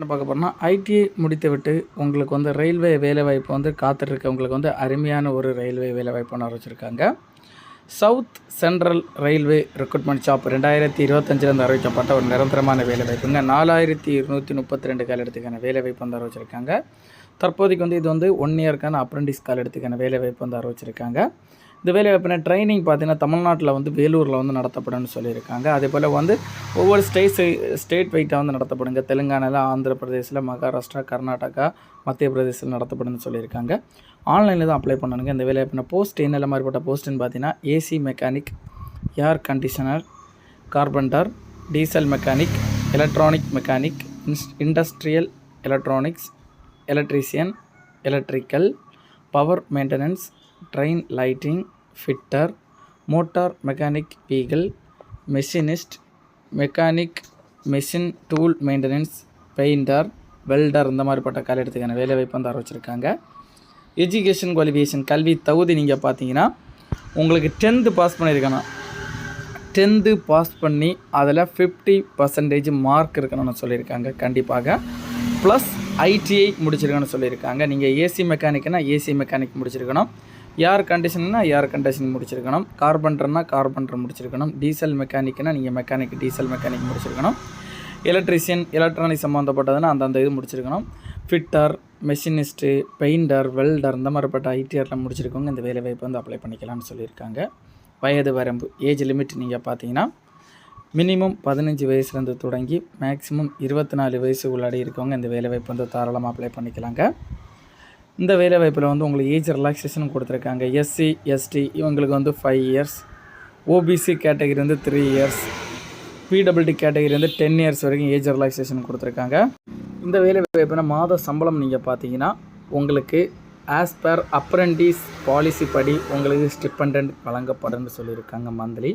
என்ன பார்க்க போகிறோம்னா, ஐடிஐ முடித்துவிட்டு உங்களுக்கு வந்து ரயில்வே வேலைவாய்ப்பு வந்து காத்துட்ருக்கு. உங்களுக்கு வந்து அருமையான ஒரு ரயில்வே வேலைவாய்ப்பு ஒன்று அறிவிச்சிருக்காங்க. South central railway recruitment job 2025 அறிவிக்கப்பட்ட ஒரு நிரந்தரமான வேலைவாய்ப்புங்க. 4232 காலெடுத்துக்கான வேலைவாய்ப்பு வந்து அறிவிச்சிருக்காங்க. தற்போதைக்கு வந்து இது வந்து 1 இயர்க்கான அப்ரெண்டிஸ் காலெடுத்துக்கான வேலைவாய்ப்பு வந்து அறிவிச்சிருக்காங்க. இந்த வேலைவாய்ப்பின ட்ரைனிங் பார்த்தீங்கன்னா தமிழ்நாட்டில் வந்து வேலூரில் வந்து நடத்தப்படும்னு சொல்லியிருக்காங்க. அதேபோல் வந்து ஒவ்வொரு ஸ்டேட் வைட்டாக வந்து நடத்தப்படுங்க. தெலுங்கானாவில், ஆந்திர பிரதேசில், மகாராஷ்டிரா, கர்நாடகா, மத்திய பிரதேசில் நடத்தப்படும்னு சொல்லியிருக்காங்க. ஆன்லைனில் தான் அப்ளை பண்ணணுங்க. இந்த வேலைவாய்ப்பின போஸ்ட் என்னென்ன மாதிரிப்பட்ட போஸ்ட்டுன்னு பார்த்தீங்கன்னா AC mechanic, air conditioner, carpenter, diesel mechanic, electronic mechanic, industrial electronics, electrician, electrical, power maintenance, train lighting, fitter, motor mechanic vehicle, machinist, mechanic, machine tool maintenance, painter, welder இந்த மாதிரிப்பட்ட காலெடுத்துக்கான வேலைவாய்ப்பு வந்து அறிவிச்சிருக்காங்க. எஜுகேஷன் குவாலிஃபிகேஷன் கல்வி தகுதி நீங்கள் பார்த்தீங்கன்னா உங்களுக்கு 10th பாஸ் பண்ணியிருக்கணும். 10th பாஸ் பண்ணி அதில் 50% மார்க் இருக்கணும்னு சொல்லியிருக்காங்க. கண்டிப்பாக ப்ளஸ் ஐடிஐ முடிச்சிருக்கணும்னு சொல்லியிருக்காங்க. நீங்கள் ஏசி மெக்கானிக்னா ஏசி மெக்கானிக் முடிச்சிருக்கணும். ஏர் கண்டிஷன்னா ஏர் கண்டிஷன் முடிச்சிருக்கணும். கார்பெண்டர்னா கார்பெண்டர் முடிச்சிருக்கணும். டீசல் மெக்கானிக்னா நீங்கள் மெக்கானிக் டீசல் மெக்கானிக் முடிச்சிருக்கணும். எலக்ட்ரிஷியன் எலக்ட்ரானிக் சம்மந்தப்பட்டதுன்னா அந்தந்த இது முடிச்சிருக்கணும். ஃபிட்டர், மெஷினிஸ்ட்டு, பெயிண்டர், வெல்டர் இந்த மாதிரிப்பட்ட ஐடிஆரில் முடிச்சிருக்கவங்க இந்த வேலைவாய்ப்பு வந்து அப்ளை பண்ணிக்கலாம்னு சொல்லியிருக்காங்க. வயது வரம்பு ஏஜ் லிமிட் நீங்கள் பார்த்தீங்கன்னா மினிமம் 15 வயசுலேருந்து தொடங்கி மேக்ஸிமம் 24 வயசு உள்ளாடி இருக்கவங்க இந்த வேலைவாய்ப்பு வந்து தாராளமாக அப்ளை பண்ணிக்கலாங்க. இந்த வேலைவாய்ப்பில் வந்து உங்களுக்கு ஏஜ் ரிலாக்ஸேஷன் கொடுத்துருக்காங்க. எஸ்சி எஸ்டி இவங்களுக்கு வந்து 5 இயர்ஸ், ஓபிசி கேட்டகரி வந்து 3 இயர்ஸ், பிடபிள்டி கேட்டகரி வந்து 10 இயர்ஸ் வரைக்கும் ஏஜ் ரிலாக்ஸேஷன் கொடுத்துருக்காங்க. இந்த வேலைவாய்ப்புனா மாத சம்பளம் நீங்கள் பார்த்தீங்கன்னா உங்களுக்கு ஆஸ் பர் அப்ரெண்டிஸ் பாலிசி படி உங்களுக்கு ஸ்டிப்பெண்டன்ட் வழங்கப்படும்னு சொல்லியிருக்காங்க. மந்த்லி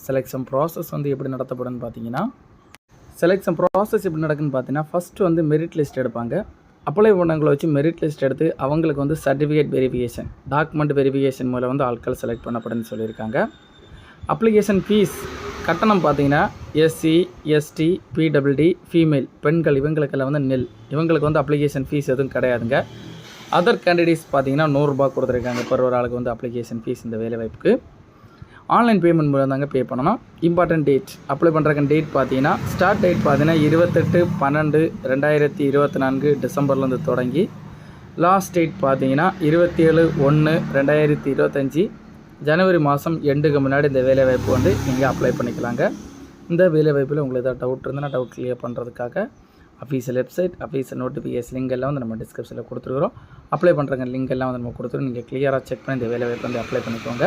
செலெக்ஷன் ப்ராசஸ் வந்து எப்படி நடத்தப்படும்னு பார்த்தீங்கன்னா எப்படி நடக்குதுன்னு பார்த்தீங்கன்னா ஃபஸ்ட்டு வந்து மெரிட் லிஸ்ட் எடுப்பாங்க. அப்ளை பண்ணவங்களை வச்சு மெரிட் லிஸ்ட் எடுத்து அவங்களுக்கு வந்து சர்டிஃபிகேட் வெரிஃபிகேஷன், டாக்குமெண்ட் வெரிஃபிகேஷன் மூலம் வந்து ஆட்கள் செலக்ட் பண்ணப்படுன்னு சொல்லியிருக்காங்க. அப்ளிகேஷன் ஃபீஸ் கட்டணம் பார்த்தீங்கன்னா எஸ்சி எஸ்டி பிடபிள்டி ஃபீமேல் பெண்கள் இவங்களுக்கெல்லாம் வந்து நெல் இவங்களுக்கு வந்து அப்ளிகேஷன் ஃபீஸ் எதுவும் கிடையாதுங்க. அதர் கேண்டிடேட்ஸ் பார்த்தீங்கன்னா 100 ரூபா கொடுத்துருக்காங்க பர் ஒரு ஆளுக்கு வந்து அப்ளிகேஷன் ஃபீஸ். இந்த வேலைவாய்ப்புக்கு ஆன்லைன் பேமெண்ட் மூலம் தாங்க பே பண்ணணும். இம்பார்ட்டன்ட் டேட் அப்ளை பண்ணுறக்கு டேட் பார்த்தீங்கன்னா ஸ்டார்ட் டேட் பார்த்தீங்கன்னா 28/12/2024 டிசம்பர்லேருந்து தொடங்கி லாஸ்ட் டேட் பார்த்தீங்கன்னா 27/1/2025 ஜனவரி மாதம் எண்டுக்கு முன்னாடி இந்த வேலைவாய்ப்பு வந்து நீங்கள் அப்ளை பண்ணிக்கலாங்க. இந்த வேலைவாய்ப்பில் உங்களுக்கு ஏதாவது டவுட் இருந்ததுன்னா டவுட் கிளியர் பண்ணுறதுக்காக official website, official notification link எல்லாம் வந்து நம்ம டிஸ்கிரிப்ஷனில் கொடுத்துருக்குறோம். அப்ளை பண்ணுறங்க லிங்க் எல்லாம் வந்து நம்ம கொடுத்துருவோம். நீங்கள் கிளியராக செக் பண்ணி இந்த வேலைவாய்ப்பு வந்து அப்ளை பண்ணிக்கோங்க.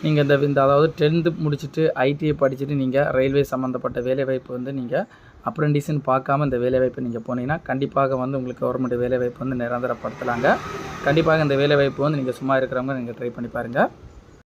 நீங்கள் இந்த அதாவது 10th முடிச்சுட்டு ஐடிஐ படிச்சுட்டு நீங்கள் ரயில்வே சம்மந்தப்பட்ட வேலைவாய்ப்பு வந்து நீங்கள் அப்ரெண்டிஸ்ன்னு பார்க்காம இந்த வேலைவாய்ப்பு நீங்கள் போனீங்கன்னா கண்டிப்பாக வந்து உங்களுக்கு கவர்மெண்ட் வேலைவாய்ப்பு வந்து நிரந்தரப்படுத்தலாங்க. கண்டிப்பாக இந்த வேலைவாய்ப்பு வந்து நீங்கள் சும்மா இருக்கிறவங்க நீங்கள் ட்ரை பண்ணி பாருங்கள்.